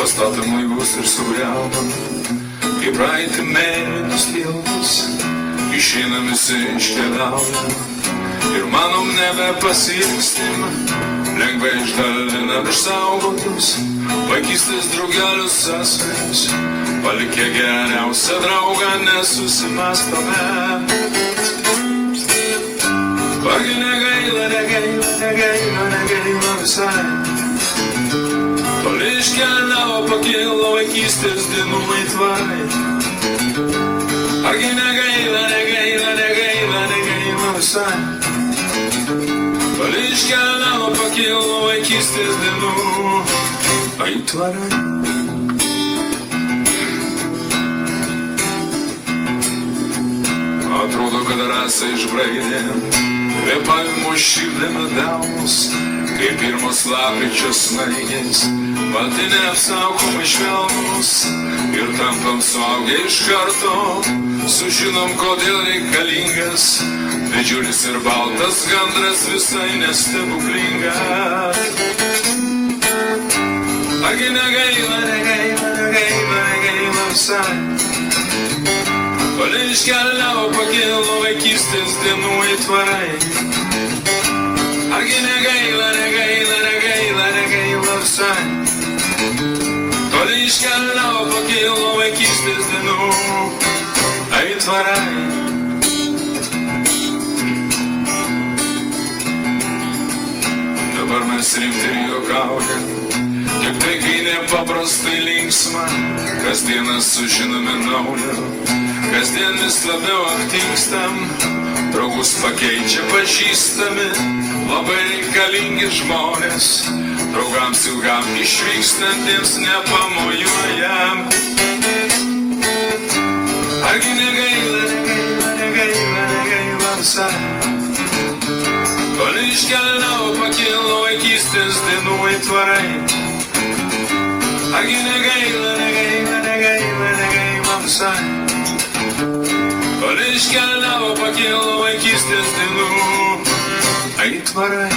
pastatymui bus ir sugriauna, kaip praeitį mėlynos tiltus, išeinam visi iškeliauja ir manom nebepasiilgstim, lengvai išdalinam išsaugotus vaikystės draugelius sąsvarius, palikę geriausią draugą nesusimastome. Vargi negaila, negaila, negaila, negaila visai, toli iškeliavo pakilo vaikystės dienų aitvarai. Argi negaila, negaila, negaila, negaila visai, toli iškeliavo pakilo vaikystės dienų aitvarai. Atrodo, kad rasą išbraidė, kvėpavimo širdėme delnus, kaip pirmos lapkričio snaigės, balti neapsaukomai švelnus, ir tampam suaugę iš karto, sužinom, kodėl reikalingas didžiulis ir baltas gandras visai nestebuklingas. Argi negaila, negaila, negaila, negaila visai, kol iškeliavo pakilo vaikystės dienų aitvarai. Argi negaila, negaila, negaila, negaila visai, kol iškeliavo pakilo vaikystės dienų aitvarai. Dabar mes rimti ir juokaujam, kaip tai kai nepaprastai linksma, kasdieną sužinome naujo, kasdien vis labiau aptinkstam, draugus pakeičia pažįstami, labai reikalingi žmonės, draugams ilgam išvykstantiems nepamojuojam. Argi negaila, negaila, negaila, negaila visai, kol iškeliavo pakilo vaikystės dienų aitvarai. Argi negaila, negaila, negaila, negaila visai, kol iškeliavo pakilo vaikystės dienų aitvarai.